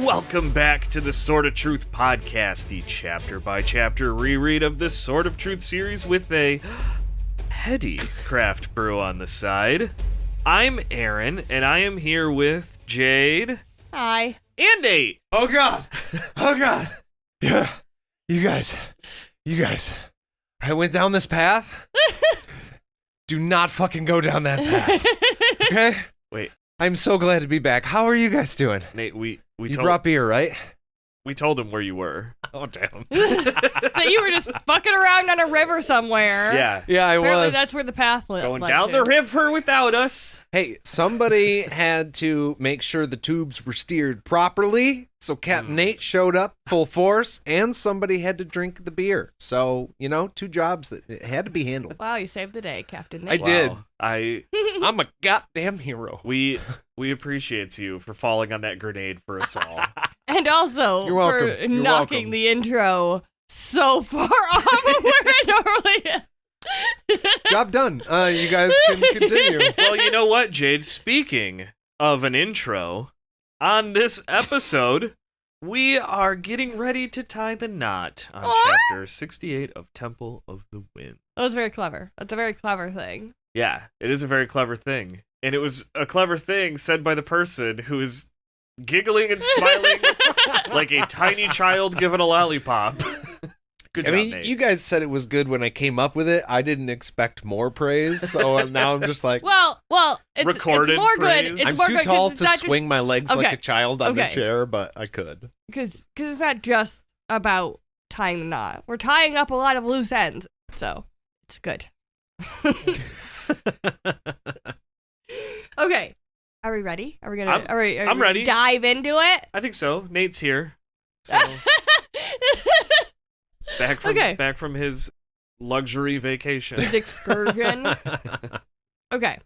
Welcome back to the Sword of Truth podcast, the chapter-by-chapter reread of the Sword of Truth series with a heady craft brew on the side. I'm Aaron, and I am here with Jade. Hi. And Nate. Oh God. Yeah, you guys. I went down this path. Do not fucking go down that path. Okay? Wait. I'm so glad to be back. How are you guys doing? Nate, we brought beer, right? We told him where you were. Oh, damn. That you were just fucking around on a river somewhere. Yeah, I Apparently was. that's where the path led. going down the river without us. Hey, somebody had to make sure the tubes were steered properly, so Captain Nate showed up full force, and somebody had to drink the beer. So, two jobs that had to be handled. Wow, you saved the day, Captain I Nate. did. I I'm a goddamn hero. we appreciate you for falling on that grenade for us all. And also You're welcome. for You're knocking welcome. the intro so far off of where it normally is. Job done. You guys can continue. Well, you know what, Jade? Speaking of an intro, on this episode, we are getting ready to tie the knot on chapter 68 of Temple of the Winds. That was very clever. That's a very clever thing. Yeah, it is a very clever thing. And it was a clever thing said by the person who is giggling and smiling like a tiny child given a lollipop. Good job, Nate. You guys said it was good when I came up with it. I didn't expect more praise, so now I'm just like, Well, it's Recorded more praise. good. It's I'm more too good 'cause tall it's to not swing my legs Okay. like a child on the Okay. chair, but I could. Because it's not just about tying the knot. We're tying up a lot of loose ends, so it's good. Okay, are we ready? Are we gonna? I'm ready. Dive into it. I think so. Nate's here. So back from his luxury vacation. His excursion. Okay,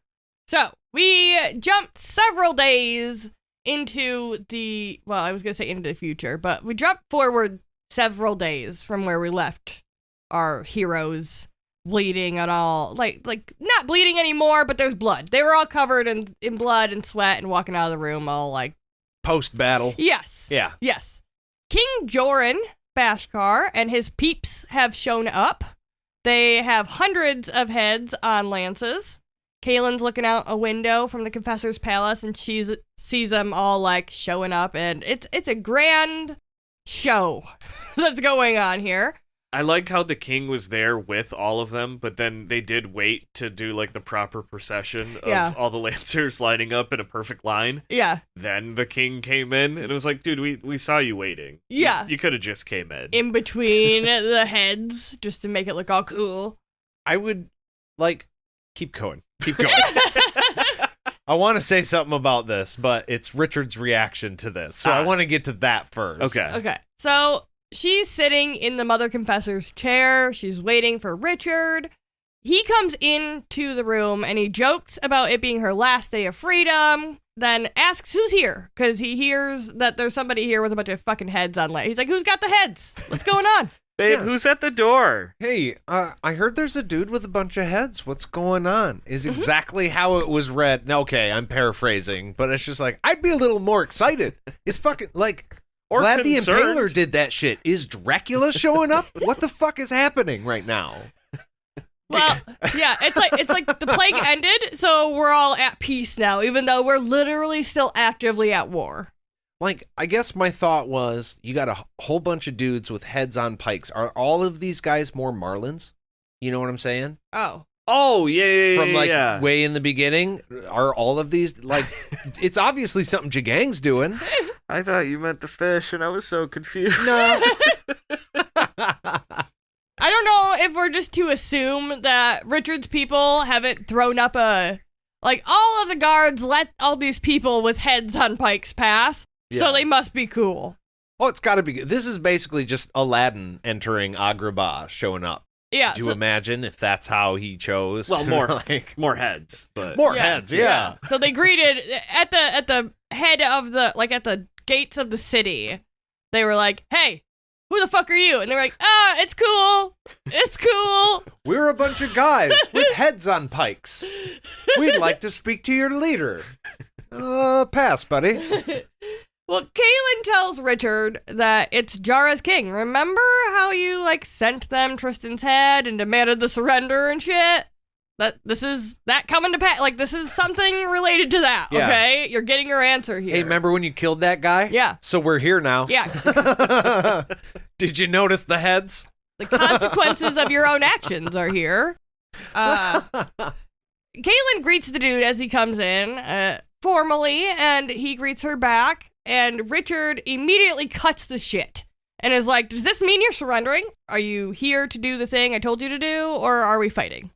so we jumped several days into the. Well, I was gonna say into the future, but we jumped forward several days from where we left our heroes. Bleeding and all, like not bleeding anymore, but there's blood. They were all covered in blood and sweat and walking out of the room all like... Post-battle. Yes. Yeah. Yes. King Joran Bashkar and his peeps have shown up. They have hundreds of heads on lances. Kaylin's looking out a window from the Confessor's Palace and she sees them all like showing up, and it's a grand show that's going on here. I like how the king was there with all of them, but then they did wait to do like the proper procession of all the lancers lining up in a perfect line. Yeah. Then the king came in, and it was like, dude, we saw you waiting. Yeah. You could have just came in. In between the heads, just to make it look all cool. I would, keep going. Keep going. I want to say something about this, but it's Richard's reaction to this. So I want to get to that first. Okay. So she's sitting in the Mother Confessor's chair. She's waiting for Richard. He comes into the room and he jokes about it being her last day of freedom, then asks who's here, because he hears that there's somebody here with a bunch of fucking heads on land. He's like, who's got the heads? What's going on? Babe, Yeah. who's at the door? Hey, I heard there's a dude with a bunch of heads. What's going on? Is exactly how it was read. Now, okay, I'm paraphrasing, but it's just like, I'd be a little more excited. It's fucking, Or Vlad the concerned. Impaler did that shit. Is Dracula showing up? What the fuck is happening right now? Well, yeah, it's like the plague ended, so we're all at peace now, even though we're literally still actively at war. I guess my thought was, you got a whole bunch of dudes with heads on pikes. Are all of these guys more Marlins? You know what I'm saying? Oh, yeah. From way in the beginning, are all of these it's obviously something Jagang's doing. I thought you meant the fish, and I was so confused. No. I don't know if we're just to assume that Richard's people haven't thrown up all of the guards let all these people with heads on pikes pass, so they must be cool. Oh, it's got to be. This is basically just Aladdin entering Agrabah, showing up. Yeah. Do you imagine if that's how he chose? Well, to, more more heads, but more heads, yeah. So they greeted at the head of at the gates of the city. They were like, "Hey, who the fuck are you?" And they're like, it's cool. It's cool. We're a bunch of guys with heads on pikes. We'd like to speak to your leader. Pass, buddy. Well, Kaylin tells Richard that it's Jara's king. Remember how you, sent them Tristan's head and demanded the surrender and shit? This is that coming to pass. This is something related to that, Yeah. okay? You're getting your answer here. Hey, remember when you killed that guy? Yeah. So we're here now. Yeah. Did you notice the heads? The consequences of your own actions are here. Kaylin greets the dude as he comes in, formally, and he greets her back. And Richard immediately cuts the shit and is like, does this mean you're surrendering? Are you here to do the thing I told you to do, or are we fighting?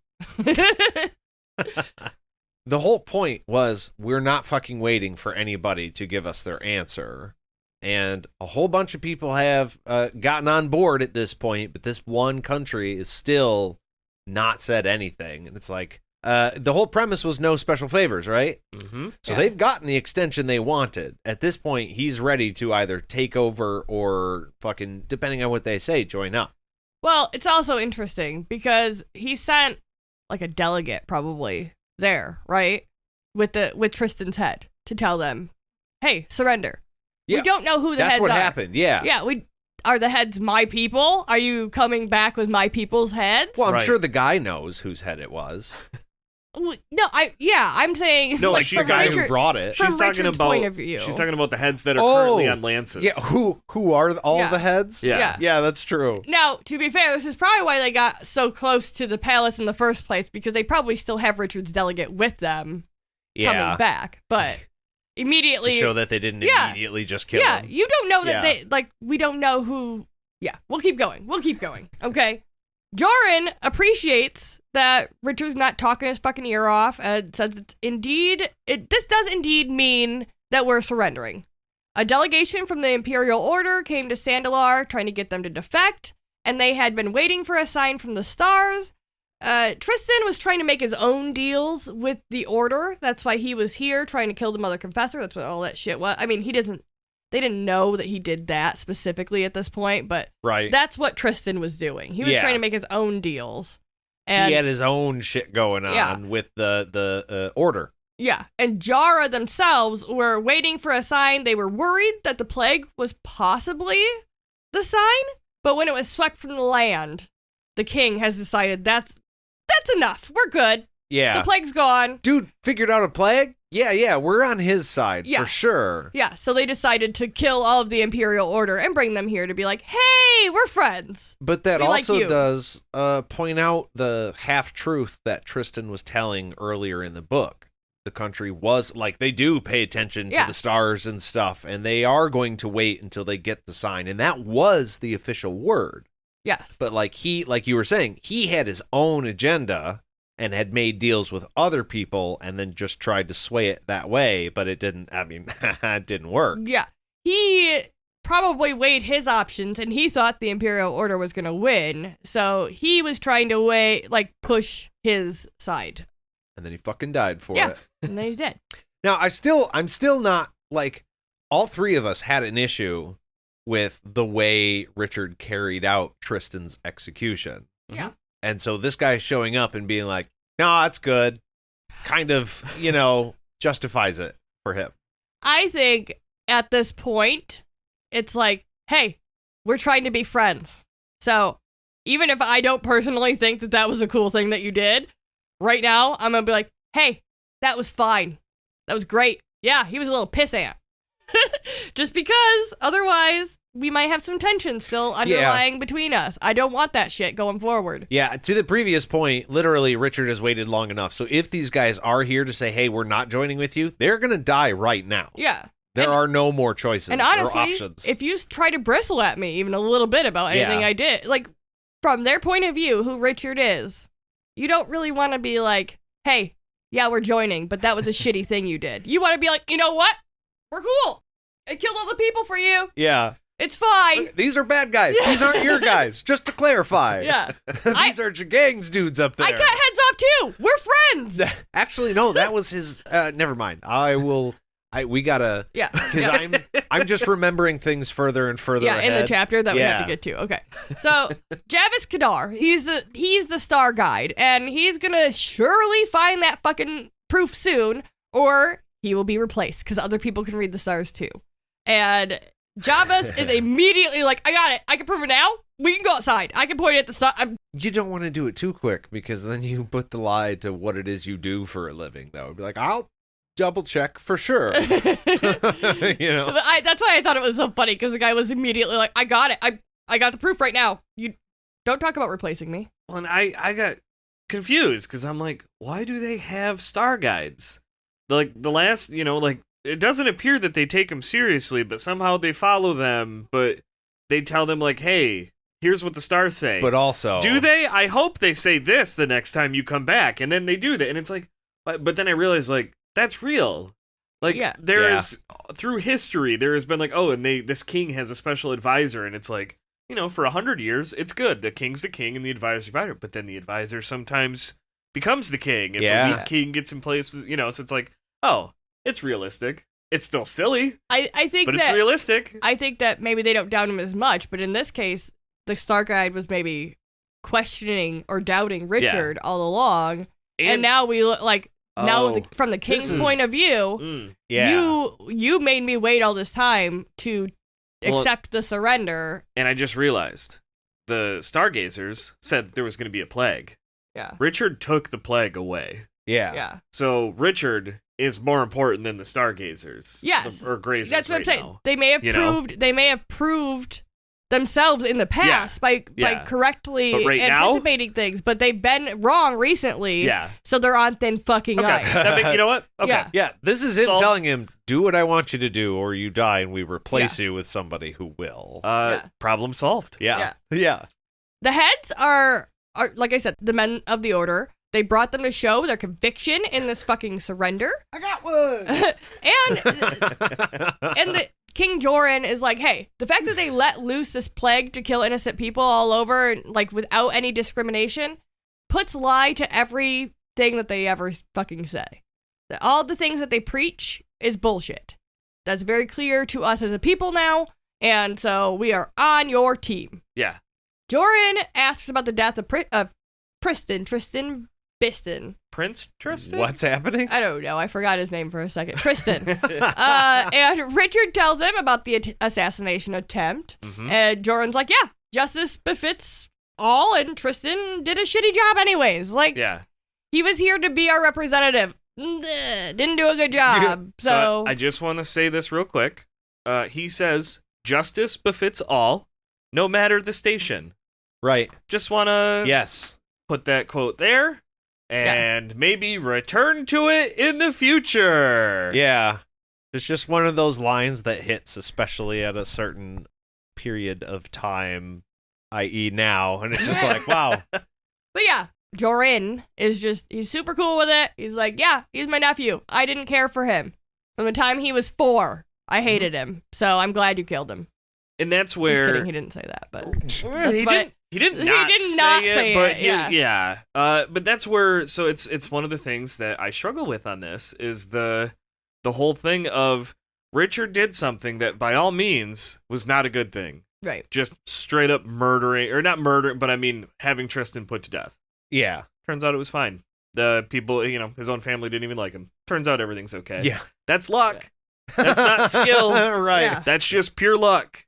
The whole point was we're not fucking waiting for anybody to give us their answer. And a whole bunch of people have gotten on board at this point, but this one country is still not said anything. And it's like, the whole premise was no special favors, right? Mm-hmm. So Yeah. they've gotten the extension they wanted. At this point, he's ready to either take over or fucking, depending on what they say, join up. Well, it's also interesting because he sent a delegate probably there, right? With Tristan's head to tell them, hey, surrender. Yeah. We don't know who the That's heads what are. happened, yeah. Yeah, are the heads my people? Are you coming back with my people's heads? Well, I'm Right. sure the guy knows whose head it was. No, I'm saying No, like she's the from guy Richard, who brought it. from She's talking Richard's about point of view. She's talking about the heads that are currently on lances. Yeah, who are all Yeah. the heads? Yeah. Yeah, that's true. Now, to be fair, this is probably why they got so close to the palace in the first place, because they probably still have Richard's delegate with them coming back. But To immediately, show that they didn't Yeah. immediately just kill yeah, him. you don't know that Yeah. we don't know who. Yeah, we'll keep going. Okay. Joran appreciates that Richard's not talking his fucking ear off and says this does indeed mean that we're surrendering. A delegation from the Imperial Order came to Sandalar trying to get them to defect, and they had been waiting for a sign from the stars. Tristan was trying to make his own deals with the Order. That's why he was here trying to kill the Mother Confessor. That's what all that shit was. I mean, they didn't know that he did that specifically at this point, but Right. that's what Tristan was doing. He was Yeah. trying to make his own deals. And He had his own shit going on Yeah. with the order. yeah, and Jara themselves were waiting for a sign. They were worried that the plague was possibly the sign, but when it was swept from the land, the king has decided that's enough. We're good. Yeah. The plague's gone. Dude figured out a plague? Yeah, we're on his side Yeah. for sure. Yeah, so they decided to kill all of the Imperial Order and bring them here to be like, hey, we're friends. But that We like also you. does point out the half-truth that Tristan was telling earlier in the book. The country was, they do pay attention to Yeah. the stars and stuff, and they are going to wait until they get the sign. And that was the official word. Yes. But like you were saying, he had his own agenda and had made deals with other people and then just tried to sway it that way, but it didn't work. Yeah. He probably weighed his options and he thought the Imperial Order was going to win. So he was trying to push his side. And then he fucking died for Yeah. it. And then he's dead. Now, I'm still not, all three of us had an issue with the way Richard carried out Tristan's execution. Yeah. And so this guy showing up and being like, no, that's good, kind of, justifies it for him. I think at this point, it's like, hey, we're trying to be friends. So even if I don't personally think that was a cool thing that you did, right now, I'm going to be like, hey, that was fine. That was great. Yeah, he was a little pissant. Just because otherwise we might have some tension still underlying between us. I don't want that shit going forward. Yeah, to the previous point, literally, Richard has waited long enough. So if these guys are here to say, hey, we're not joining with you, they're going to die right now. Yeah. There are no more choices And or honestly, options. if you try to bristle at me even a little bit about anything Yeah. I did, from their point of view, who Richard is, you don't really want to be like, hey, yeah, we're joining, but that was a shitty thing you did. You want to be like, you know what? We're cool. I killed all the people for you. Yeah. It's fine. These are bad guys. These aren't your guys, just to clarify. Yeah. These are Jagang's dudes up there. I cut heads off too. We're friends. Actually, no, that was his. Never mind. We gotta. Yeah. Because Yeah. I'm just remembering things further and further Yeah, in the ahead. chapter that we have Yeah. to get to. Okay. So Javis Kadar, he's the star guide, and he's gonna surely find that fucking proof soon, or he will be replaced, because other people can read the stars too. And Jabez is immediately like, I got it. I can prove it now. We can go outside. I can point at the stuff. You don't want to do it too quick because then you put the lie to what it is you do for a living, though. Be like, I'll double check for sure. That's why I thought it was so funny because the guy was immediately like, I got it. I got the proof right now. You don't talk about replacing me. Well, and I got confused because I'm like, why do they have star guides? Like the last, it doesn't appear that they take them seriously, but somehow they follow them, but they tell them like, hey, here's what the stars say. But also... Do they? I hope they say this the next time you come back. And then they do that. And it's like, but then I realized, like, that's real. Like, there is, through history, there has been like, oh, and this king has a special advisor. And it's like, for 100 years, it's good. The king's the king and the advisor's the advisor. But then the advisor sometimes becomes the king. If a weak king gets in place, so it's like, oh, it's realistic. It's still silly. I think but it's realistic. I think that maybe they don't doubt him as much. But in this case, the Star Guide was maybe questioning or doubting Richard all along, and now we look like from the king's point of view, you made me wait all this time to accept the surrender. And I just realized the Stargazers said that there was going to be a plague. Yeah, Richard took the plague away. Yeah. So Richard is more important than the Stargazers. Yes, or Grazers. That's what I'm saying. Now. They may have proved. They may have proved themselves in the past by correctly anticipating things, but they've been wrong recently. Yeah. So they're on thin fucking ice. You know what? Okay. Yeah. This is him telling him, do what I want you to do or you die and we replace you with somebody who will. Problem solved. Yeah. The heads are like I said, the men of the order. They brought them to show their conviction in this fucking surrender. I got one. and the King Joran is like, hey, the fact that they let loose this plague to kill innocent people all over, like without any discrimination, puts lie to everything that they ever fucking say. All the things that they preach is bullshit. That's very clear to us as a people now, and so we are on your team. Yeah. Joran asks about the death of Tristan Biston. Prince Tristan? What's happening? I don't know. I forgot his name for a second. Tristan. And Richard tells him about the assassination attempt. Mm-hmm. And Joran's like, yeah, justice befits all, and Tristan did a shitty job anyways. Like, he was here to be our representative. Didn't do a good job. So I just want to say this real quick. He says, justice befits all, no matter the station. Right. Just want to put that quote there. And maybe return to it in the future. Yeah. It's just one of those lines that hits, especially at a certain period of time, i.e. now. And it's just like, wow. But yeah, Joran is he's super cool with it. He's like, yeah, he's my nephew. I didn't care for him. From the time he was 4, I hated him. So I'm glad you killed him. And that's where... Just kidding, he didn't say that, but... He did not say it, but but that's where, so it's one of the things that I struggle with on this is the whole thing of Richard did something that by all means was not a good thing. Right. Just straight up murdering, or not murdering, but I mean having Tristan put to death. Yeah. Turns out it was fine. The people, his own family didn't even like him. Turns out everything's okay. Yeah. That's luck. That's not skill. Right. Yeah. That's just pure luck.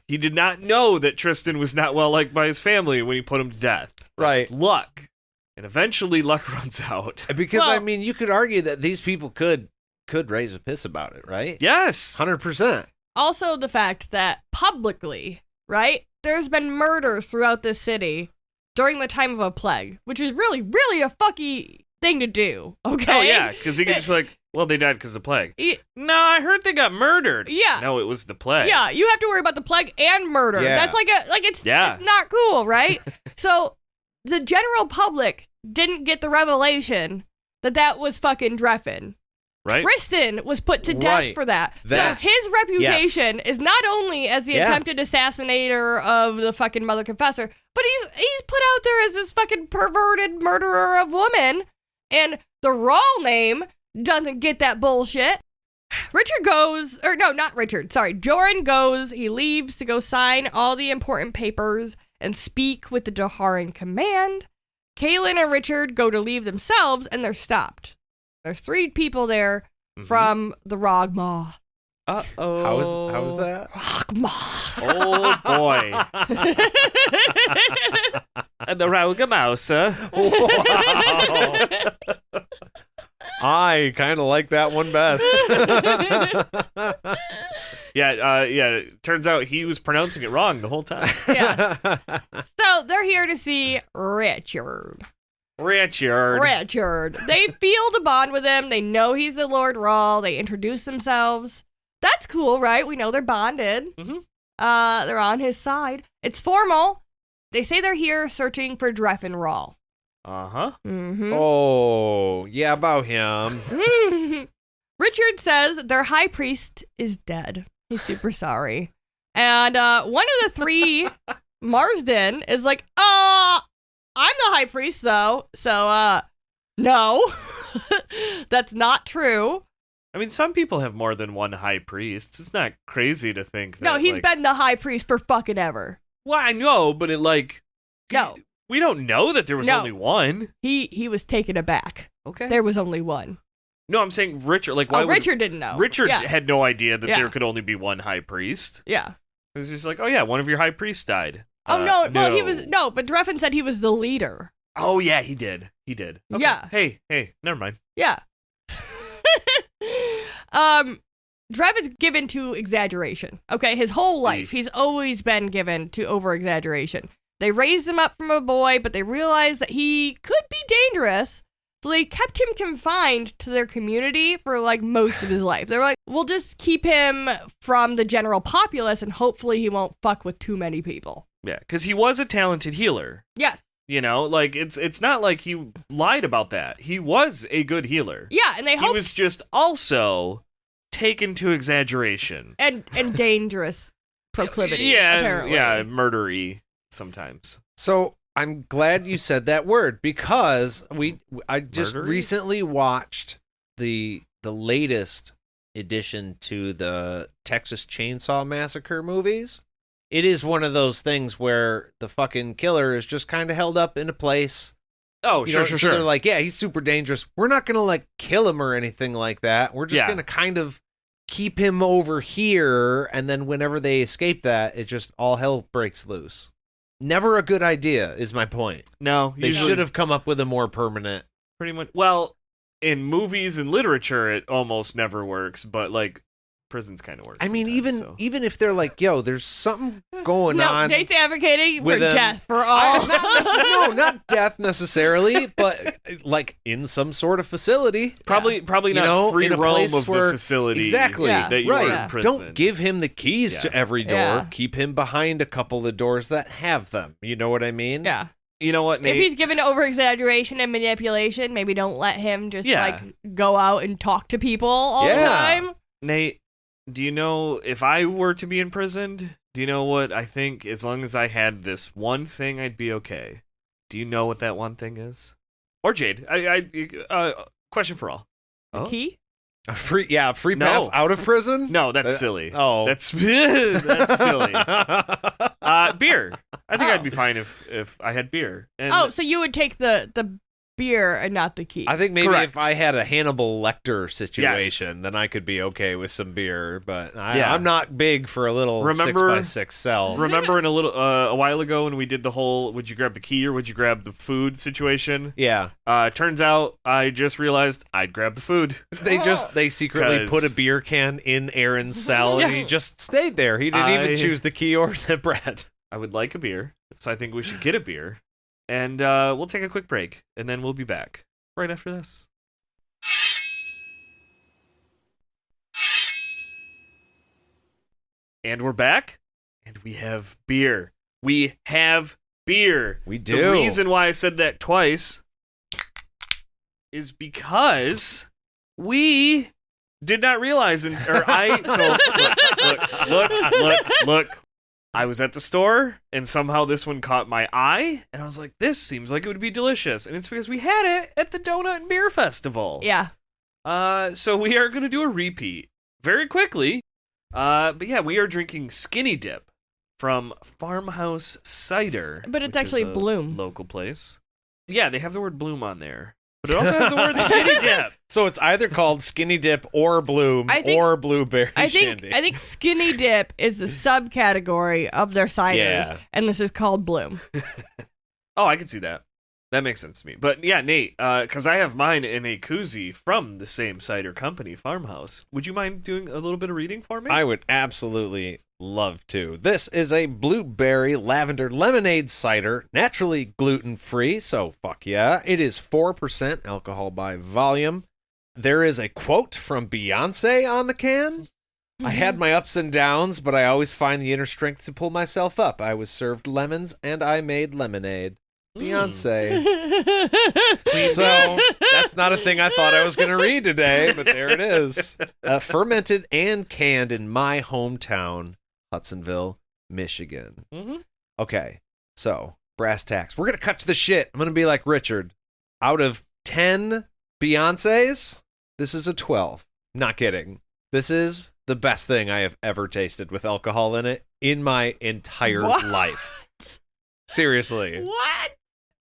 He did not know that Tristan was not well liked by his family when he put him to death. That's luck. And eventually luck runs out. Because, I mean, you could argue that these people could raise a piss about it, right? Yes. 100%. Also the fact that publicly, right, there's been murders throughout this city during the time of a plague, which is really, really a fucky thing to do, okay? Oh, yeah, because he could just be like, well, they died because of the plague. No, I heard they got murdered. Yeah. No, it was the plague. Yeah, you have to worry about the plague and murder. Yeah. That's it's not cool, right? So the general public didn't get the revelation that was fucking Drefan. Right. Tristan was put to death for that. So his reputation is not only as the attempted assassinator of the fucking mother confessor, but he's put out there as this fucking perverted murderer of women, and the raw name doesn't get that bullshit. Joran goes, he leaves to go sign all the important papers and speak with the Daharan command. Kaelin and Richard go to leave themselves, and they're stopped. There's 3 people there from the Rogmaw. Uh-oh. How was that? Oh, boy. The Raugamausa. Wow. I kind of like that one best. Yeah. Turns out he was pronouncing it wrong the whole time. Yeah. So they're here to see Richard. Richard. They feel the bond with him. They know he's the Lord Rawl. They introduce themselves. That's cool, right? We know they're bonded. Mm-hmm. They're on his side. It's formal. They say they're here searching for Drefan Rawl. Uh-huh. Mm-hmm. Oh, yeah, about him. Richard says their high priest is dead. He's super sorry. And one of the three, Marsden, is like, I'm the high priest, though. So, no. That's not true. I mean, some people have more than one high priest. It's not crazy to think that. No, he's been the high priest for fucking ever. Well, I know, but No. We don't know that there was only one. He was taken aback. Okay. There was only one. No, I'm saying Richard. Why would Richard didn't know. Richard Yeah. had no idea that Yeah. there could only be one high priest. Yeah. It was just like, oh yeah, one of your high priests died. Oh, no. Well, he was... No, but Drefan said he was the leader. Oh, yeah, he did. Okay. Yeah. Hey, never mind. Yeah. Dref's given to exaggeration. Okay, his whole life, he's always been given to over-exaggeration. They raised him up from a boy, but they realized that he could be dangerous, so they kept him confined to their community for, most of his life. They were like, we'll just keep him from the general populace, and hopefully he won't fuck with too many people. Yeah, because he was a talented healer. Yes. You know, it's not like he lied about that. He was a good healer. Yeah, and He was just also taken to exaggeration. And dangerous proclivity, apparently. Yeah, murdery sometimes. So I'm glad you said that word because I just Murdery? recently watched the latest addition to the Texas Chainsaw Massacre movies. It is one of those things where the fucking killer is just kind of held up in a place. Oh, You know, sure. so they're like, yeah, he's super dangerous. We're not going to kill him or anything like that. We're just Yeah. going to kind of keep him over here. And then whenever they escape that, it just all hell breaks loose. Never a good idea is my point. No, They usually should have come up with a more permanent. pretty much. Well, in movies and literature, it almost never works, but prisons kind of work. I mean, sometimes, even if they're like, yo, there's something going on. Nate's advocating for with him. death for all. Not death necessarily, but in some sort of facility. Probably not know, free in a roam place of where- the facility. Exactly. Yeah. That you Right. are Yeah. in prison. Don't give him the keys Yeah. to every door. Yeah. Keep him behind a couple of doors that have them. You know what I mean? Yeah. You know what, Nate? If he's given over exaggeration and manipulation, maybe don't let him just Yeah. go out and talk to people all the Yeah. time. Nate, do you know if I were to be imprisoned? Do you know what I think? As long as I had this one thing, I'd be okay. Do you know what that one thing is? Or Jade, question for all. The key? A free No. pass out of prison? No, that's silly. Oh. That's that's silly. Beer. I think I'd be fine if I had beer. And So you would take the beer and not the key. I think maybe Correct. if I had a Hannibal Lecter situation, then I could be okay with some beer. But I'm not big for a little Remember- 6x6 cell. remember in a while ago when we did the whole would you grab the key or would you grab the food situation? Yeah, Turns out I just realized I'd grab the food. they secretly 'Cause- put a beer can in Aaron's cell, and he just stayed there. He didn't even choose the key or the bread. I would like a beer, so I think we should get a beer. And we'll take a quick break, and then we'll be back right after this. And we're back, and we have beer. We have beer. We do. The reason why I said that twice is because we did not realize, look. I was at the store, and somehow this one caught my eye, and I was like, this seems like it would be delicious. And it's because we had it at the Donut and Beer Festival. yeah. So we are going to do a repeat very quickly. But yeah, we are drinking Skinny Dip from Farmhouse Cider. But it's which is actually a Bloom. local place. Yeah, they have the word Bloom on there. But it also has the word skinny dip. So it's either called Skinny Dip or Bloom or Blueberry Shandy. I think Skinny Dip is the subcategory of their ciders, and this is called Bloom. Oh, I can see that. That makes sense to me. But yeah, Nate, because I have mine in a koozie from the same cider company, Farmhouse. Would you mind doing a little bit of reading for me? I would absolutely love to. This is a blueberry lavender lemonade cider, naturally gluten-free, so fuck yeah. It is 4% alcohol by volume. There is a quote from Beyonce on the can. I had my ups and downs, but I always find the inner strength to pull myself up. I was served lemons, and I made lemonade. Beyonce. So that's not a thing I thought I was going to read today, but there it is. Fermented and canned in my hometown, Hudsonville, Michigan. Mm-hmm. Okay, so brass tacks. We're going to cut to the shit. I'm going to be like Richard. Out of 10 Beyoncés, this is a 12. Not kidding. This is the best thing I have ever tasted with alcohol in it in my entire life. Seriously. What?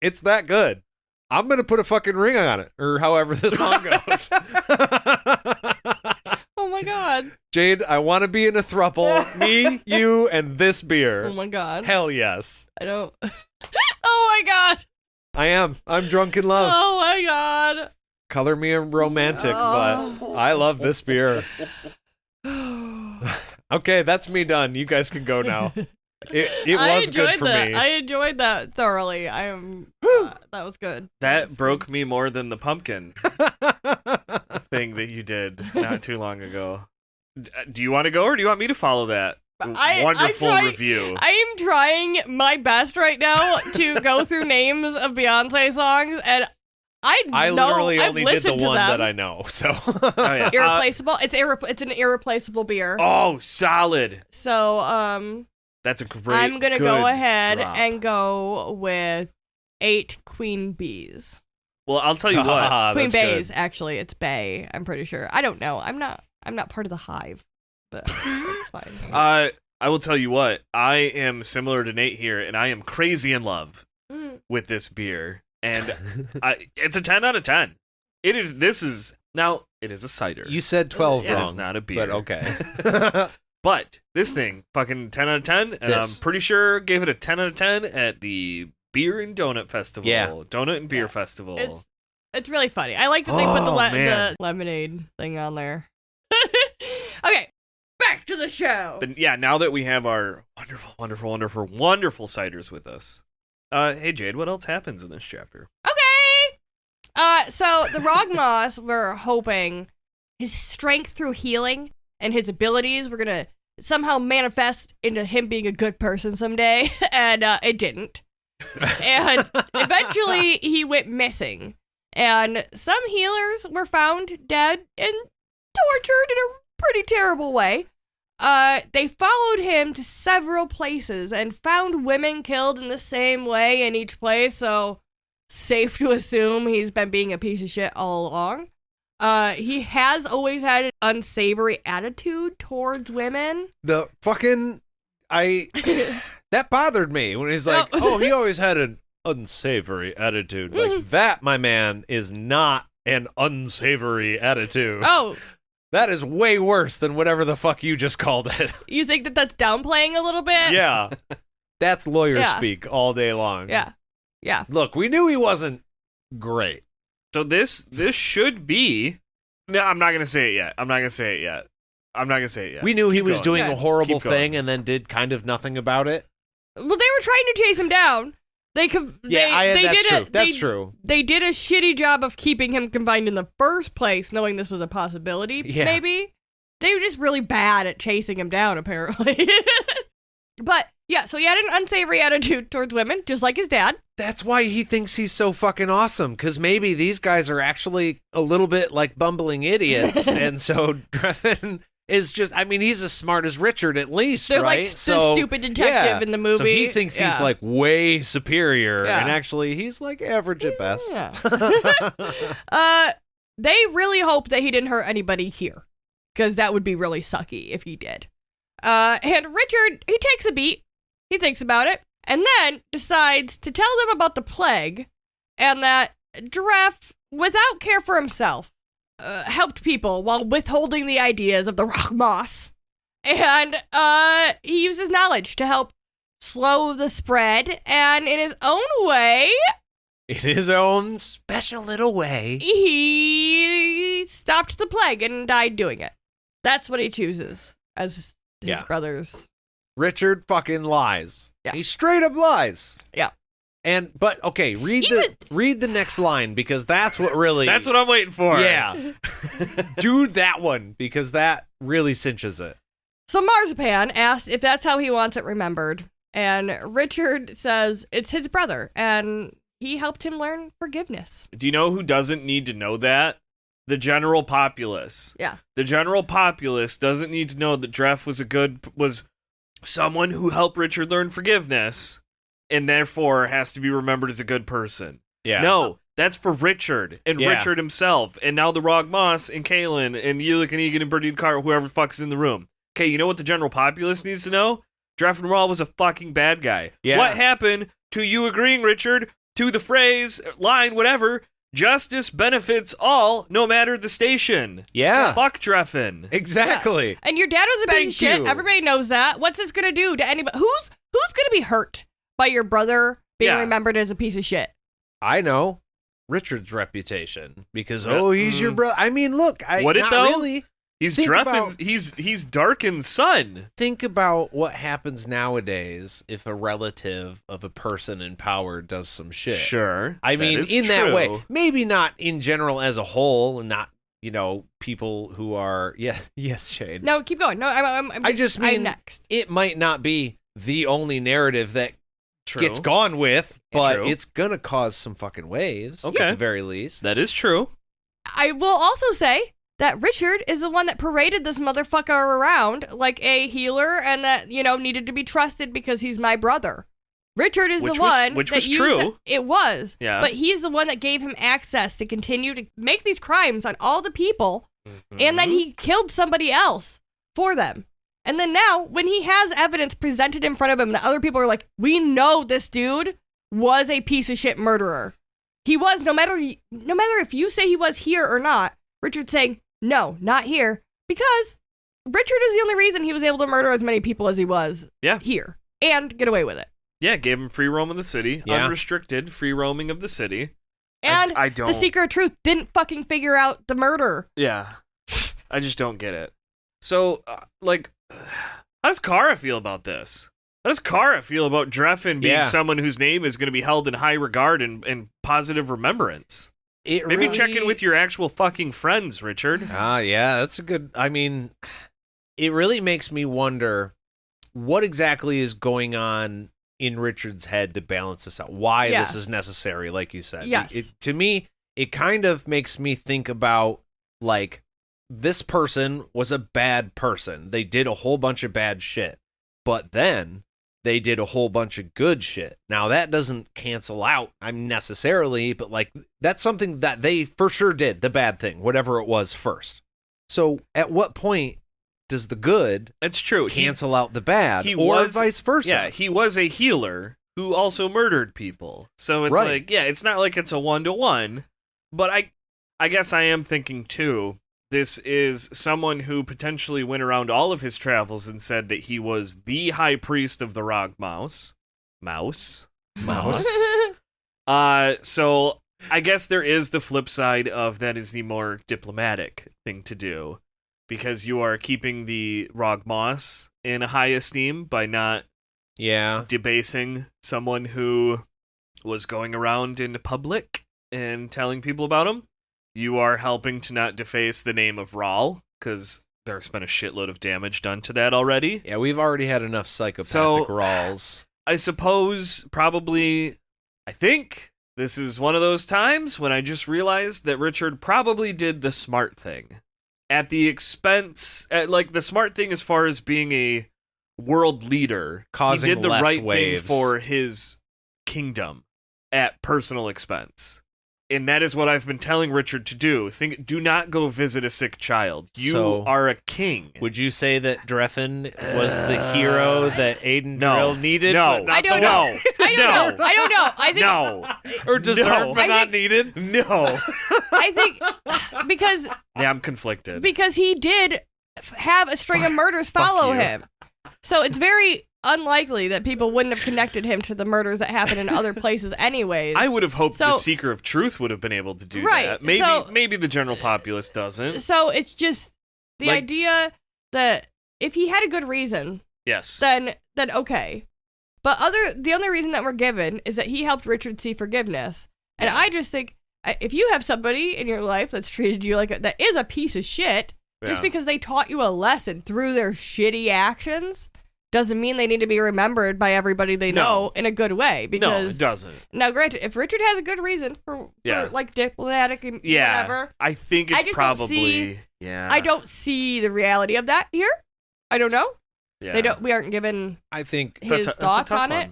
It's that good. I'm going to put a fucking ring on it, or however the song goes. Oh my god. Jade, I want to be in a throuple. Me, you, and this beer. Oh my god. Hell yes. I don't. Oh my god. I am. I'm drunk in love. Oh my god. Color me a romantic, but I love this beer. Okay, that's me done. You guys can go now. It was good for me. I enjoyed that thoroughly. That was good. That broke me more than the pumpkin thing that you did not too long ago. Do you want to go, or do you want me to follow that wonderful review? I am trying my best right now to go through names of Beyonce songs, and I literally I've only did the one them. that I know. So Oh, yeah. Irreplaceable. It's an irreplaceable beer. Oh, solid. So That's a great. I'm gonna go ahead drop. and go with 8 Queen Bees. Well, I'll tell you what. Queen Bays, actually, it's Bay. I'm pretty sure. I don't know. I'm not part of the hive, but it's fine. I will tell you what. I am similar to Nate here, and I am crazy in love with this beer, and it's a 10 out of 10. It is. This is now. It is a cider. You said 12 wrong. It's not a beer. But okay. But this thing, fucking 10 out of 10, and I'm pretty sure gave it a 10 out of 10 at the Beer and Donut Festival. Yeah. Donut and Beer Festival. It's really funny. I like that they put the lemonade thing on there. Okay, back to the show. But yeah, now that we have our wonderful ciders with us. Hey Jade, what else happens in this chapter? Okay. So the Rogmoss were hoping his strength through healing and his abilities were gonna somehow manifest into him being a good person someday, and it didn't. And eventually he went missing, and some healers were found dead and tortured in a pretty terrible way. They followed him to several places and found women killed in the same way in each place, so safe to assume he's been being a piece of shit all along. He has always had an unsavory attitude towards women. The fucking that bothered me when he's like, "Oh, he always had an unsavory attitude." Like that, my man, is not an unsavory attitude. Oh, that is way worse than whatever the fuck you just called it. You think that that's downplaying a little bit? Yeah, that's lawyer speak all day long. Yeah. Look, we knew he wasn't great. So this should be. No, I'm not gonna say it yet. We knew he was doing Okay. a horrible Keep going. thing and then did kind of nothing about it. Well, they were trying to chase him down. That's true. They did a shitty job of keeping him confined in the first place, knowing this was a possibility, maybe. They were just really bad at chasing him down, apparently. But, yeah, so he had an unsavory attitude towards women, just like his dad. That's why he thinks he's so fucking awesome, because maybe these guys are actually a little bit like bumbling idiots, and so Drefan is just, I mean, he's as smart as Richard at least, They're right? like the stupid detective in the movie. So he thinks he's like way superior, Yeah. and actually he's like average at best. Yeah. They really hope that he didn't hurt anybody here, because that would be really sucky if he did. And Richard, he takes a beat, he thinks about it, and then decides to tell them about the plague, and that Dref without care for himself, helped people while withholding the ideas of the rock moss. And he used his knowledge to help slow the spread, and in his own way, in his own special little way, he stopped the plague and died doing it. That's what he chooses as his brothers. Richard fucking lies. Yeah. He straight up lies. Yeah. But okay, read the next line, because that's what really... That's what I'm waiting for. Yeah. Do that one, because that really cinches it. So Marzipan asked if that's how he wants it remembered. And Richard says it's his brother, and he helped him learn forgiveness. Do you know who doesn't need to know that? The general populace. Yeah. The general populace doesn't need to know that Dref was someone who helped Richard learn forgiveness, and therefore has to be remembered as a good person. Yeah. No, that's for Richard and Richard himself, and now the Rog Moss and Kaelin and Ulick and Egan and Bernadine Carter, whoever fuck's in the room. Okay, you know what the general populace needs to know? Drefan Rahl was a fucking bad guy. Yeah. What happened to you agreeing, Richard, to the phrase, line, whatever, justice benefits all, no matter the station? Yeah. Fuck Drefan. Exactly. Yeah. And your dad was a piece of shit. you. Everybody knows that. What's this gonna do to anybody? Who's gonna be hurt by your brother being remembered as a piece of shit? I know. Richard's reputation. Because, Yeah. he's your brother. I mean, look. Would it, not though? really. He's Think Drefan. about- He's Darken's son. Think about what happens nowadays if a relative of a person in power does some shit. Sure. I mean, is in that way. true. Maybe not in general as a whole, and not, people who are... yes, Shane. No, keep going. No, I'm I just mean I'm next. it might not be the only narrative that True. gets gone with, but True. it's gonna cause some fucking waves, Okay. at the very least. That is true. I will also say that Richard is the one that paraded this motherfucker around like a healer, and that, needed to be trusted because he's my brother. Richard is Which the was- one which that was used true. It was. Yeah. But he's the one that gave him access to continue to make these crimes on all the people, and then he killed somebody else for them. And then now, when he has evidence presented in front of him that other people are like, we know this dude was a piece of shit murderer. He was, no matter if you say he was here or not, Richard's saying, no, not here, because Richard is the only reason he was able to murder as many people as he was here and get away with it. Yeah, gave him free roam of the city, unrestricted free roaming of the city. And I don't. the Seeker of Truth didn't fucking figure out the murder. Yeah, I just don't get it. So, how does Kara feel about this? How does Kara feel about Drefan being someone whose name is going to be held in high regard and positive remembrance? Maybe check in with your actual fucking friends, Richard. Yeah, that's a good... I mean, it really makes me wonder what exactly is going on in Richard's head to balance this out. Why this is necessary, like you said. Yes. To me, it kind of makes me think about, this person was a bad person. They did a whole bunch of bad shit. But then they did a whole bunch of good shit. Now, that doesn't cancel out necessarily, but that's something that they for sure did, the bad thing, whatever it was first. So at what point does the good It's true. cancel out the bad, he or was- vice versa? Yeah, he was a healer who also murdered people. So it's it's not like it's a 1-to-1, but I guess I am thinking too, this is someone who potentially went around all of his travels and said that he was the high priest of the Rog Mouse. Mouse. So I guess there is the flip side of that is the more diplomatic thing to do, because you are keeping the Rog Moss in a high esteem by not debasing someone who was going around in public and telling people about him. You are helping to not deface the name of Rahl, because there's been a shitload of damage done to that already. Yeah, we've already had enough psychopathic Rahls. I suppose, I think this is one of those times when I just realized that Richard probably did the smart thing. At the expense, the smart thing as far as being a world leader, Causing he did the less right waves. thing for his kingdom at personal expense. And that is what I've been telling Richard to do. Do not go visit a sick child. You So, are a king. Would you say that Drefan was the hero that Aiden Drill needed? No. but not I don't the know. one? I don't know. I think No. Or deserved No. but I not think- needed? No. I think because Yeah, I'm conflicted. he did have a string of murders follow you. him. So it's very unlikely that people wouldn't have connected him to the murders that happened in other places anyways. I would have hoped the So- Seeker of Truth would have been able to do Right, that. Maybe so- maybe the general populace doesn't. So it's just the Like- idea that if he had a good reason, Yes. then okay. But the only reason that we're given is that he helped Richard see forgiveness. And I just think if you have somebody in your life that's treated you that is a piece of shit, just Yeah. because they taught you a lesson through their shitty actions doesn't mean they need to be remembered by everybody they know in a good way. No, Because it doesn't. now, granted, if Richard has a good reason for like diplomatic and Yeah. whatever, I think I it's just don't probably yeah. I don't see the reality of that here. I don't know. Yeah. We aren't given I think It's a his that's a thoughts tough on one. it.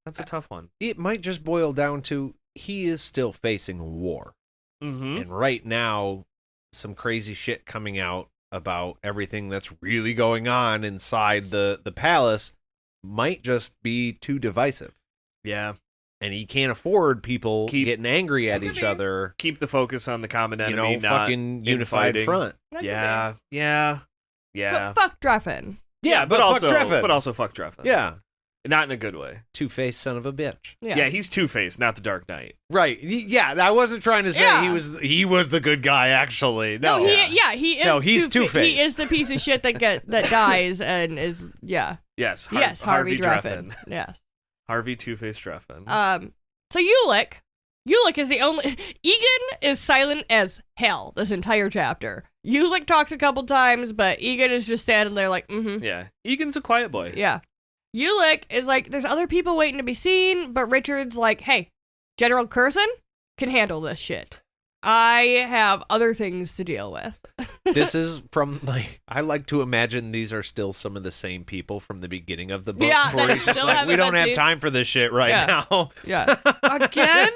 That's a tough one. it might just boil down to he is still facing war. Mm-hmm. And right now, some crazy shit coming out about everything that's really going on inside the palace might just be too divisive. Yeah. And he can't afford people getting angry at That could each be. other, Keep the focus on the common enemy, not fucking unified infighting. front. That could Yeah. Yeah. But fuck Drefan. Yeah, but fuck also Drefan. but also fuck Drefan. Yeah. Not in a good way. Two-faced son of a bitch. Yeah, he's Two-Face, not the Dark Knight. Right. Yeah, I wasn't trying to say Yeah. he was the good guy, actually. No. He is. No, he's Two-Face. He is the piece of shit that dies and is Yes. yes, Harvey Drefan. Yes. Harvey Two-Face Drefan. So Ulick is the only. Egan is silent as hell this entire chapter. Ulick talks a couple times, but Egan is just standing there like, mm-hmm. Yeah. Egan's a quiet boy. Yeah. Ulick is like, there's other people waiting to be seen, but Richard's like, hey, General Curson can handle this shit. I have other things to deal with. This is from, I like to imagine these are still some of the same people from the beginning of the book. Yeah, where that he's just still like, haven't we don't been have seen." time for this shit right Yeah. now. Yeah. Again?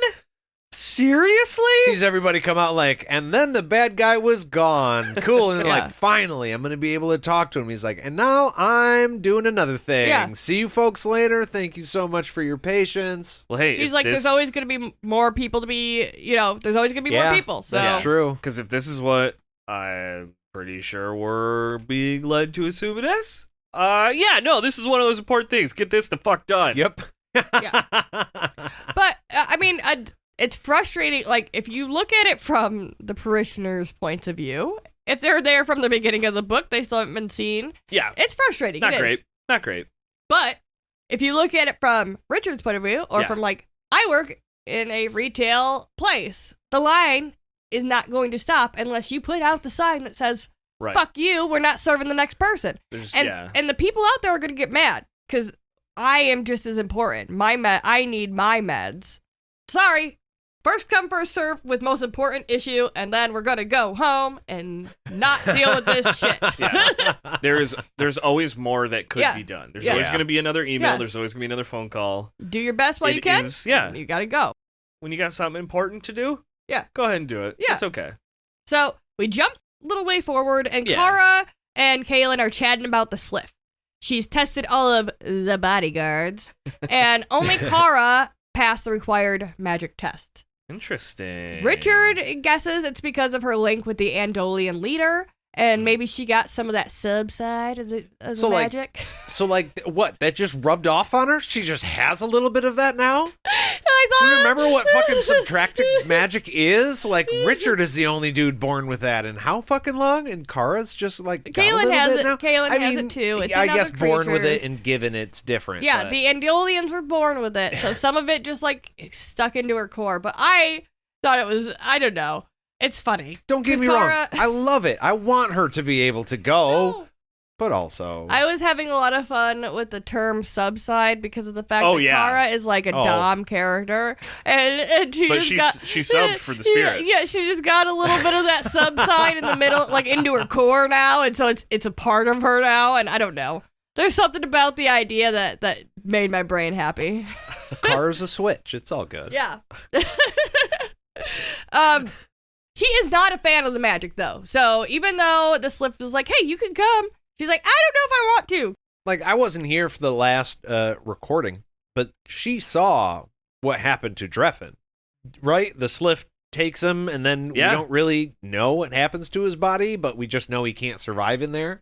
Seriously? Sees everybody come out like, and then the bad guy was gone. Cool. And they're Yeah. like, finally, I'm going to be able to talk to him. He's like, and now I'm doing another thing. Yeah. See you folks later. Thank you so much for your patience. Well, hey, He's like, there's always going to be more people to be, there's always going to be more people. So That's true. Because if this is what I'm pretty sure we're being led to assume it is, this is one of those important things. Get this the fuck done. Yep. Yeah. But, I mean, it's frustrating. Like, if you look at it from the parishioners' points of view, if they're there from the beginning of the book, they still haven't been seen. Yeah. It's frustrating. Not It is. great. Not great. But if you look at it from Richard's point of view, or Yeah. from I work in a retail place, the line is not going to stop unless you put out the sign that says, Right. fuck you, we're not serving the next person. And the people out there are going to get mad because I am just as important. I need my meds. Sorry. First come, first serve with most important issue, and then we're going to go home and not deal with this shit. Yeah. There's always more that could be done. There's always going to be another email. Yes. There's always going to be another phone call. Do your best while It you can. yeah. You got to go. When you got something important to do, Yeah. go ahead and do it. Yeah. It's okay. So we jump a little way forward, and Yeah. Kara and Kaylin are chatting about the sliff. She's tested all of the bodyguards, and only Kara passed the required magic test. Interesting. Richard guesses it's because of her link with the Andolian leader, and maybe she got some of that sub side of the magic. So, what? That just rubbed off on her? She just has a little bit of that now? I Do you thought, remember what fucking subtractive magic is? Richard is the only dude born with that. And how fucking long? And Kara's just got a Kaylin little has bit it. now? Kaylin I has mean, it too. It's I in guess other born with creatures. it and given it's different. Yeah, but- the Andolians were born with it, so some of it just stuck into her core. But I thought it was, I don't know. It's funny. Don't get 'Cause me Kara- wrong. I love it. I want her to be able to go, No. but also. I was having a lot of fun with the term subside because of the fact Oh, that yeah. Kara is like a Dom character, and she But just she subbed for the spirits. Yeah, she just got a little bit of that subside in the middle, into her core now, and so it's a part of her now. And I don't know. There's something about the idea that made my brain happy. Kara's a switch. It's all good. Yeah. She is not a fan of the magic, though. So even though the slip was like, hey, you can come, she's like, I don't know if I want to. Like, I wasn't here for the last recording, but she saw what happened to Drefan, right? The Sliff takes him, and then we don't really know what happens to his body, but we just know he can't survive in there.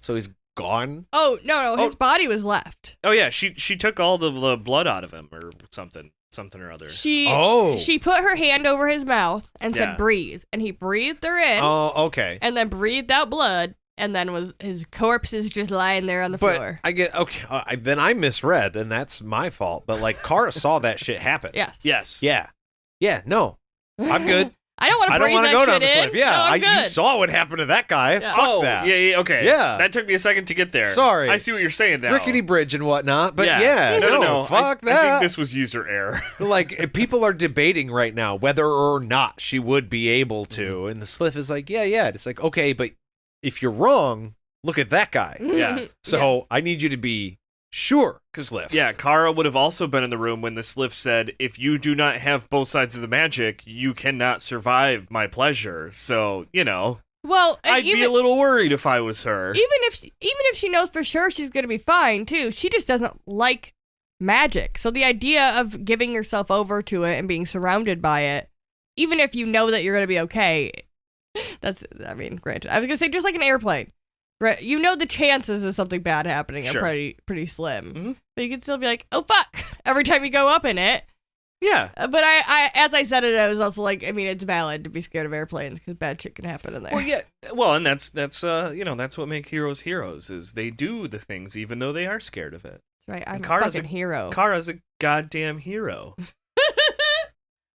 So he's gone. Oh, no, his body was left. Oh, yeah, she took all the blood out of him or something or other. She put her hand over his mouth and said, breathe. And he breathed her in. Oh, okay. And then breathed out blood. And then his corpse is just lying there on the floor. I get, okay, then I misread, and that's my fault. But, like, Kara saw that shit happen. Yes. Yeah, no. I'm good. I don't want to breathe that go shit down the in. slip. Yeah, no, I'm good. You saw what happened to that guy. Yeah. Fuck that. Yeah, okay. Yeah. That took me a second to get there. Sorry. I see what you're saying now. Rickety bridge and whatnot, but no. Fuck that. I think this was user error. Like, people are debating right now whether or not she would be able to, and the Sliff is like, yeah. It's like, okay, but if you're wrong, look at that guy. Yeah. So I need you to be sure, Sliff. Yeah, Kara would have also been in the room when the Sliff said, if you do not have both sides of the magic, you cannot survive my pleasure. So, Well, I'd be a little worried if I was her. Even if she knows for sure she's going to be fine, too, she just doesn't like magic. So the idea of giving yourself over to it and being surrounded by it, even if you know that you're going to be okay, granted. I was going to say, just like an airplane. Right, you know the chances of something bad happening are pretty slim, Mm-hmm. but you can still be like, "Oh fuck!" every time you go up in it. Yeah, but I as I said it, I was also like, I mean, it's valid to be scared of airplanes because bad shit can happen in there. Well, yeah, and that's that's what makes heroes is they do the things even though they are scared of it. That's right. I'm a fucking hero. Kara's a goddamn hero.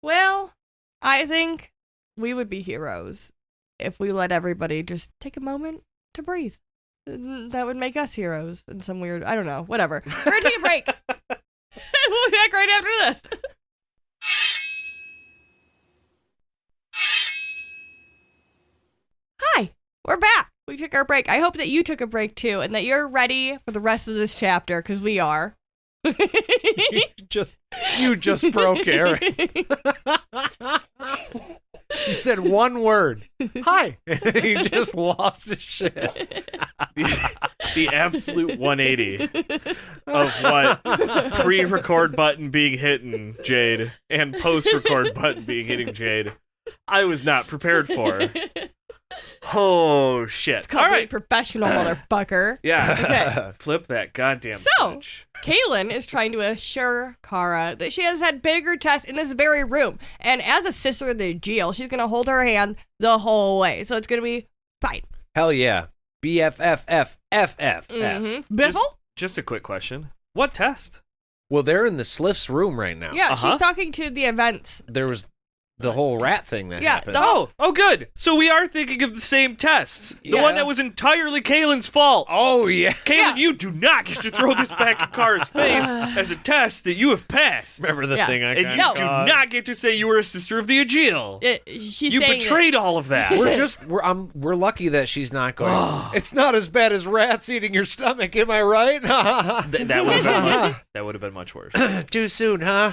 Well, I think we would be heroes if we let everybody just take a moment to breathe. That would make us heroes in some weird, I don't know, whatever. We're gonna take a break. We'll be back right after this. Hi, we're back. We took our break. I hope that you took a break too and that you're ready for the rest of this chapter, because we are. You just broke Eric. You said one word. Hi. He just lost his shit. The absolute 180 of what pre-record button being hitting Jade and post-record button being hitting Jade. I was not prepared for. Oh, shit. It's called being professional, motherfucker. Yeah. Okay. Flip that goddamn switch. Kaylin is trying to assure Kara that she has had bigger tests in this very room. And as a sister of the Geel, she's going to hold her hand the whole way. So it's going to be fine. Hell yeah. BFFFFF. Biffle? Just a quick question. What test? Well, they're in the Sliff's room right now. Yeah, she's talking to the events. There was the whole rat thing that happened. Oh, good. So we are thinking of the same tests. The one that was entirely Kaylin's fault. Oh, yeah. Kaylin, you do not get to throw this back in Kara's face as a test that you have passed. Remember the thing I And you do not get to say you were a sister of the Agil. You betrayed all of that. We're lucky that she's not going. It's not as bad as rats eating your stomach, am I right? that would have been much worse. Too soon, huh?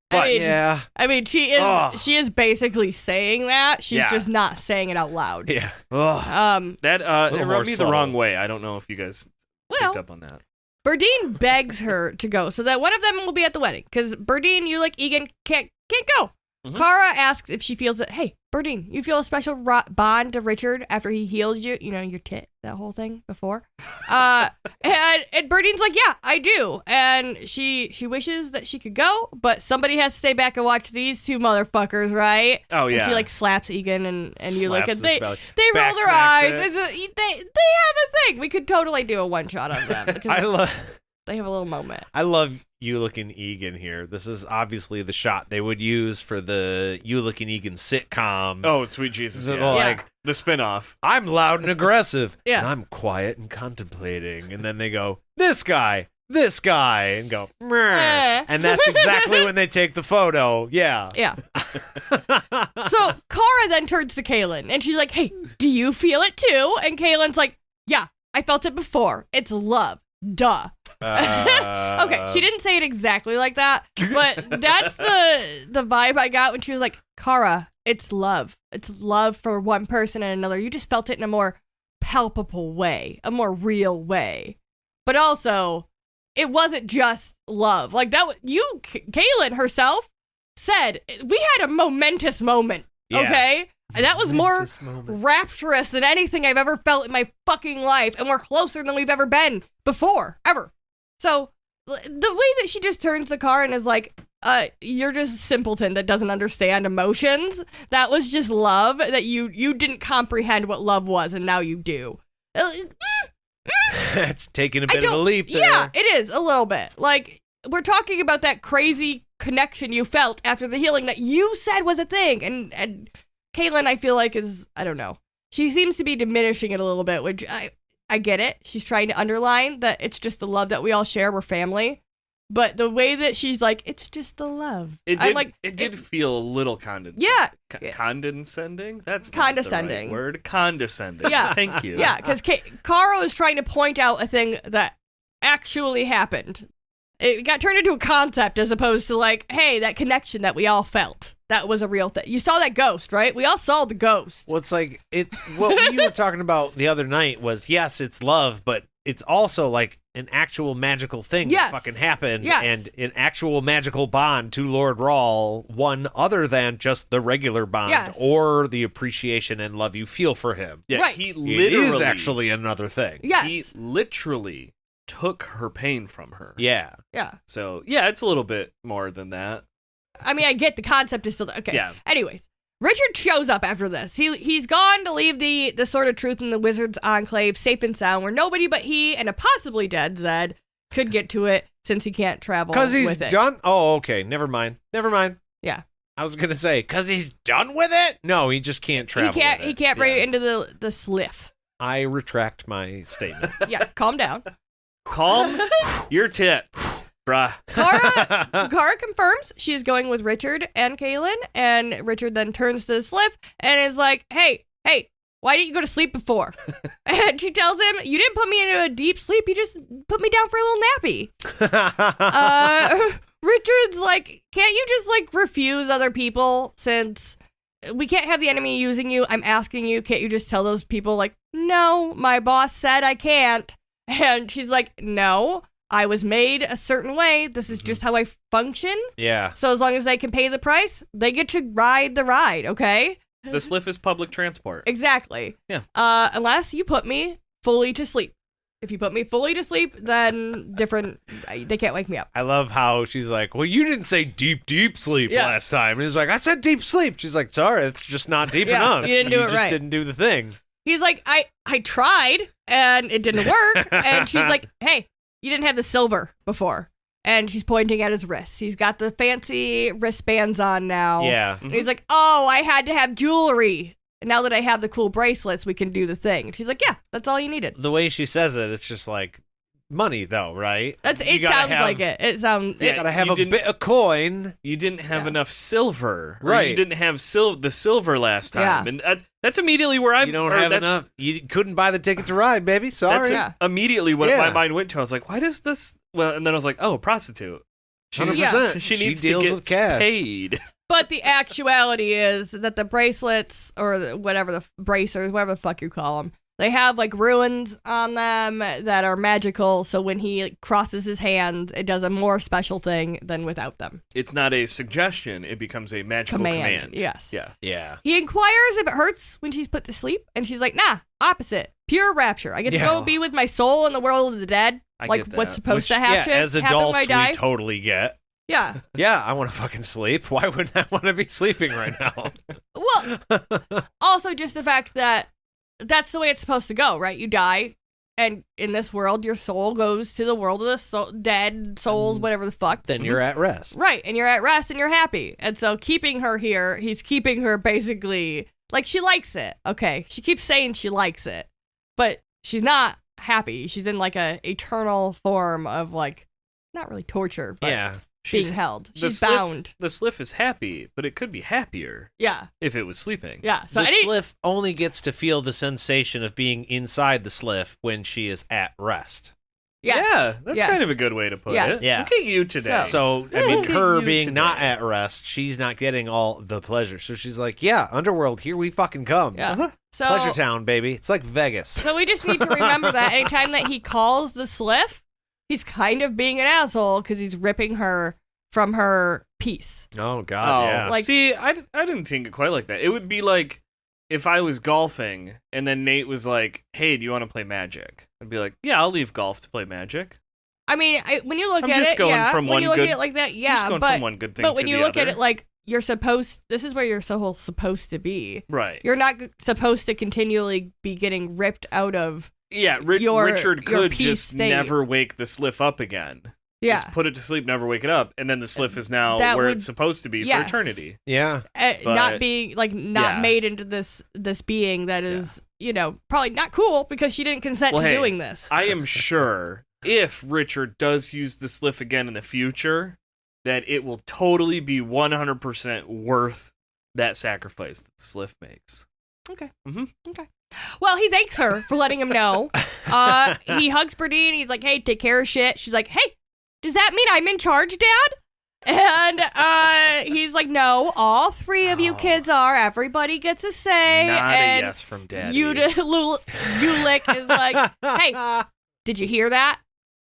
But I mean, she is basically saying that. She's just not saying it out loud. Yeah. That it rubbed me the wrong way. I don't know if you guys picked up on that. Berdine begs her to go so that one of them will be at the wedding. Because Berdine, you like Egan, can't go. Mm-hmm. Kara asks if she feels that, hey, Berdine, you feel a special bond to Richard after he heals you, your tit, that whole thing before. And Berdine's like, yeah, I do. And she wishes that she could go, but somebody has to stay back and watch these two motherfuckers, right? Oh, yeah. And she slaps Egan and you look at they roll Back their eyes. it. They have a thing. We could totally do a one shot on them. Because they have a little moment. I love Ulick and Egan here. This is obviously the shot they would use for the Ulick and Egan sitcom. Oh, sweet Jesus. Like, the spinoff. I'm loud and aggressive. Yeah. And I'm quiet and contemplating. And then they go, this guy, and go, meh. And that's exactly when they take the photo. Yeah. Yeah. So Kara then turns to Kaylin and she's like, hey, do you feel it too? And Kaylin's like, yeah, I felt it before. It's love. Duh. Okay, Okay, she didn't say it exactly like that, but that's the vibe I got when she was like, Kara, it's love. It's love for one person and another. You just felt it in a more palpable way, a more real way. But also, it wasn't just love. Like that, Kaylin herself said, we had a momentous moment, okay? And that was more rapturous than anything I've ever felt in my fucking life, and we're closer than we've ever been before, ever. So, the way that she just turns the car and is like, you're just a simpleton that doesn't understand emotions, that was just love, that you didn't comprehend what love was, and now you do. It's taking a bit of a leap there. Yeah, it is, a little bit. Like, we're talking about that crazy connection you felt after the healing that you said was a thing, and Kaylin, I feel like, is, I don't know. She seems to be diminishing it a little bit, which I get it. She's trying to underline that it's just the love that we all share. We're family. But the way that she's like, it's just the love. It did feel a little condescending. Yeah. Condescending? That's condescending. Not the right word. Condescending. Yeah. Thank you. Yeah, because Kara is trying to point out a thing that actually happened. It got turned into a concept as opposed to like, hey, that connection that we all felt. That was a real thing. You saw that ghost, right? We all saw the ghost. Well, it's like, what you were talking about the other night was, yes, it's love, but it's also like an actual magical thing that fucking happened, and an actual magical bond to Lord Rawl, one other than just the regular bond or the appreciation and love you feel for him. Yeah, right. He literally, it is actually another thing. Yes. He literally took her pain from her. Yeah. Yeah. So, yeah, it's a little bit more than that. I mean, I get the concept is still there. Okay. Yeah. Anyways, Richard shows up after this. He's gone to leave the Sword of Truth in the Wizard's Enclave safe and sound, where nobody but he and a possibly dead Zed could get to it since he can't travel. Because he's with it. done. Oh, okay. Never mind. Yeah. I was gonna say because he's done with it. No, he just can't travel. He can't bring it into the sliff. I retract my statement. Yeah. Calm down. Calm your tits, bruh. Kara confirms she's going with Richard and Kaylin, and Richard then turns to the sliff and is like, hey, why didn't you go to sleep before? And she tells him, you didn't put me into a deep sleep, you just put me down for a little nappy. Richard's like, can't you just like refuse other people since we can't have the enemy using you? I'm asking you, can't you just tell those people like, no, my boss said I can't. And she's like, no, I was made a certain way. This is just how I function. Yeah. So as long as they can pay the price, they get to ride the ride, okay? The sliff is public transport. Exactly. Yeah. Unless you put me fully to sleep. If you put me fully to sleep, then they can't wake me up. I love how she's like, well, you didn't say deep sleep last time. And he's like, I said deep sleep. She's like, sorry, it's just not deep enough. You didn't do it just right. Didn't do the thing. He's like, I tried, and it didn't work. And she's like, hey, you didn't have the silver before. And she's pointing at his wrists. He's got the fancy wristbands on now. Yeah. And he's like, oh, I had to have jewelry. Now that I have the cool bracelets, we can do the thing. And she's like, yeah, that's all you needed. The way she says it, it's just like money, though, right? It sounds like it. It sounds. You gotta have a bit of coin. You didn't have enough silver, right? You didn't have the silver last time, Yeah. And that's immediately where I'm. You don't have enough. You couldn't buy the ticket to ride, baby. Sorry. That's immediately what my mind went to. I was like, why does this? Well, and then I was like, oh, prostitute. 100%. She needs deals to get with cash. paid. But the actuality is that the bracelets, or whatever the bracers, whatever the fuck you call them, they have like runes on them that are magical. So when he crosses his hands, it does a more special thing than without them. It's not a suggestion; it becomes a magical command. Yes. Yeah. He inquires if it hurts when she's put to sleep, and she's like, "Nah, opposite, pure rapture. I get to go be with my soul in the world of the dead, I like get that. what's supposed to happen. As happen when I adults, die." we totally get. Yeah. Yeah, I want to fucking sleep. Why wouldn't I want to be sleeping right now? Well, also just the fact that that's the way it's supposed to go, right? You die, and in this world, your soul goes to the world of the dead souls, whatever the fuck. Then you're at rest. Right, and you're at rest and you're happy. And so keeping her here, he's keeping her basically, like, she likes it. Okay, she keeps saying she likes it, but she's not happy. She's in, like, a eternal form of, like, not really torture, but being held. She's bound. The sliff is happy, but it could be happier. Yeah. If it was sleeping. Yeah. So the sliff only gets to feel the sensation of being inside the sliff when she is at rest. Yes. Yeah, that's Yes. kind of a good way to put Yes. it. Yeah. Look at you today. So, I mean, Look at her you being today. not at rest, she's not getting all the pleasure. So she's like, yeah, Underworld, here we fucking come. Yeah. So, Pleasure Town, baby. It's like Vegas. So we just need to remember that anytime that he calls the Sliff, he's kind of being an asshole because he's ripping her from her piece. Oh, God, yeah. Like- see, I didn't think it quite like that. It would be like if I was golfing and then Nate was like, "Hey, do you want to play Magic?" I'd be like, "Yeah, I'll leave golf to play Magic." I mean, when you look I'm at just it, going yeah. from when one you look good- at it like that, I'm yeah. just going But from one good thing but when to you the look at other. it like you're supposed, this is where you're supposed to be. Right. You're not supposed to continually be getting ripped out of. Yeah, your Richard could peace just state. never wake the Sliff up again. Yeah. Just put it to sleep, never wake it up, and then the Sliff is now That where would- it's supposed to be yes. for eternity. Yeah. But- Not being not yeah. made into this being that is probably not cool because she didn't consent Well, to hey, doing this. I am sure if Richard does use the Sliff again in the future, that it will totally be 100% worth that sacrifice that the Sliff makes. Okay. Mm-hmm. Okay. Well, he thanks her for letting him know. He hugs Berdine. He's like, "Hey, take care of shit." She's like, "Hey, does that mean I'm in charge, Dad?" And he's like, "No, all three of you kids are. Everybody gets a say." Not and a yes from Daddy. Ulick is like, "Hey, did you hear that?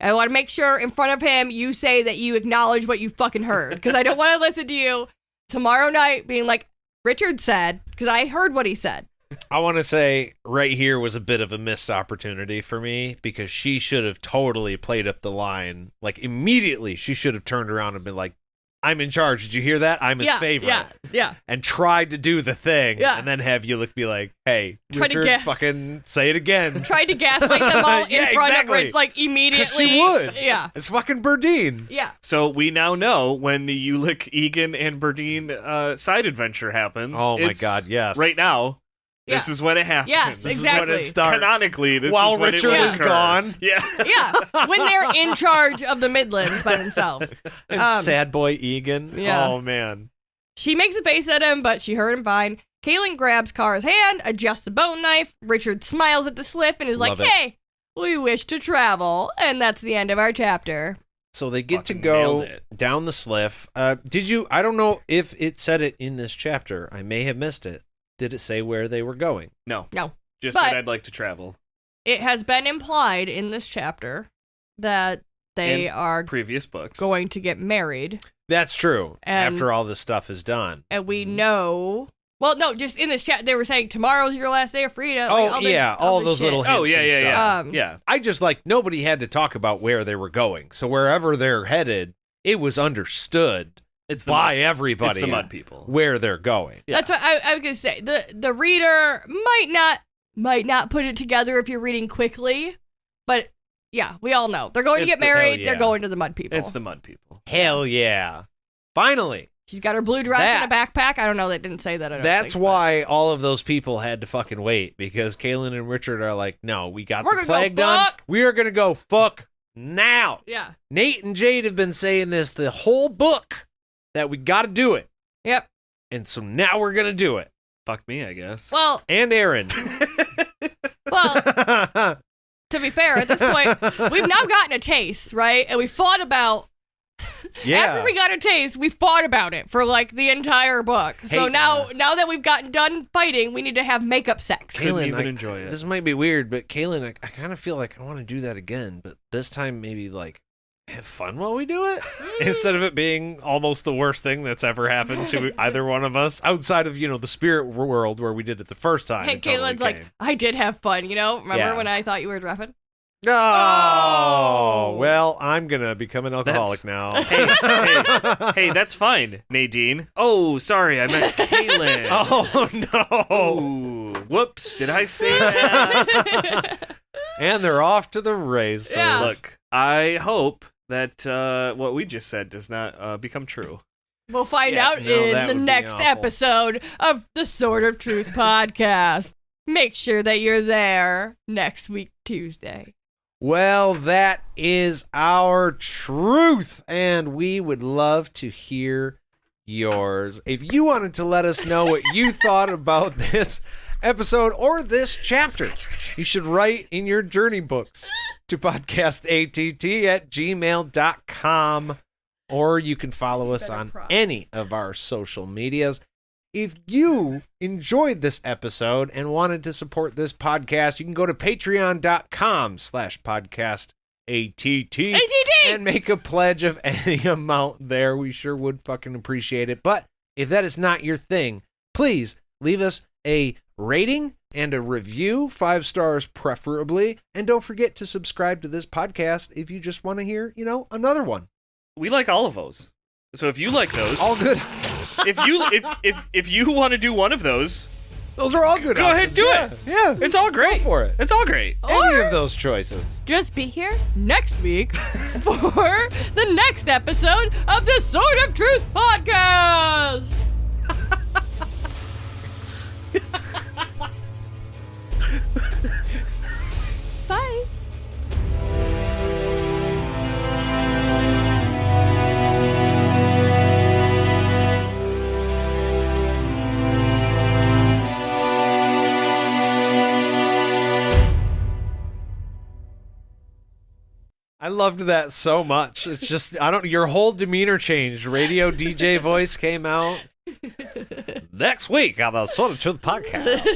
I want to make sure in front of him you say that you acknowledge what you fucking heard because I don't want to listen to you tomorrow night being like, Richard said, because I heard what he said." I want to say right here was a bit of a missed opportunity for me because she should have totally played up the line. Like, immediately, she should have turned around and been like, I'm in charge. Did you hear that? I'm his favorite. Yeah. And tried to do the thing. Yeah. And then have Ulick be like, hey, Try to Richard, fucking say it again. Tried to gaslight them all in Yeah, front exactly. of Rich, like immediately. 'Cause she would. Yeah. It's fucking Berdine. Yeah. So we now know when the Ulick, Egan, and Berdine side adventure happens. Oh my It's God, yes. Right now, this Yeah. is when it happens. Yes, This exactly. is when it starts. Canonically, this While is when Richard it will is occur. gone. Yeah. Yeah. When they're in charge of the Midlands by themselves. And Um, sad boy Egan. yeah. Oh, man. She makes a face at him, but she heard him fine. Kaylin grabs Kara's hand, adjusts the bone knife. Richard smiles at the slip and is like, Love it. "Hey, we wish to travel." And that's the end of our chapter. So they get to Fucking go nailed it. down the Sliff. I don't know if it said it in this chapter. I may have missed it. Did it say where they were going? No. No. Just But- that I'd like to travel. It has been implied in this chapter that they In are Previous books. going to get married. That's true. And- After all this stuff is done. And we know. Well, no, just in this chat, they were saying tomorrow's your last day of freedom. Oh, like, yeah, all this those shit. little Oh, hints yeah, and yeah, stuff. yeah. Um, Yeah. I just nobody had to talk about where they were going. So wherever they're headed, it was understood It's the by mud, everybody It's the mud people. where they're going. Yeah. That's what I was gonna say. The reader might not put it together if you're reading quickly, but yeah, we all know they're going to It's get the- married. hell yeah. They're going to the mud people. It's the mud people. Hell yeah. Finally. She's got her blue dress and a backpack. I don't know. They didn't say that. I don't That's think, why all of those people had to fucking wait because Kaylin and Richard are like, no, we got We're the gonna go plague done. fuck. We are going to go fuck now. but- Yeah. Nate and Jade have been saying this the whole book that we got to do it. Yep. And so now we're going to do it. Fuck me, I guess. Well, And Aaron. to be fair, at this point, we've now gotten a taste, right? And we fought about. Yeah. After we got a taste, we fought about it for like the entire book. So Hey, now that we've gotten done fighting, we need to have makeup sex. Couldn't Kaylin, even enjoy it. This might be weird, but Kaylin, I kind of feel like I want to do that again, but this time maybe like have fun while we do it instead of it being almost the worst thing that's ever happened to either one of us outside of, the spirit world where we did it the first time. Hey, it totally Caitlin's like, came. I did have fun, Remember Yeah. when I thought you were Drefan? Oh, Oh. well, I'm going to become an alcoholic now. Hey, that's fine, Nadine. Oh, sorry, I meant Kaylin. Oh, no. Ooh, whoops, did I say that? And they're off to the races. Yeah. Look, I hope that what we just said does not become true. We'll find Yeah, out no, in that the would be next awful. episode of the Sword of Truth podcast. Make sure that you're there next week, Tuesday. Well, that is our truth, and we would love to hear yours. If you wanted to let us know what you thought about this episode or this chapter, you should write in your journey books to podcastatt@gmail.com, or you can follow us on any of our social medias. If you enjoyed this episode and wanted to support this podcast, you can go to patreon.com/podcastatt and make a pledge of any amount there. We sure would fucking appreciate it. But if that is not your thing, please leave us a rating and a review, 5 stars preferably. And don't forget to subscribe to this podcast if you just want to hear, another one. We like all of those. So if you like those, All good. if you want to do one of those, Those are all good. go ahead, do it. Yeah. It's all great. Go for it. It's all great. Any of those choices. Just be here next week for the next episode of the Sword of Truth podcast. Bye. I loved that so much. It's just, your whole demeanor changed. Radio DJ voice came out. Next week on the Sword of Truth podcast.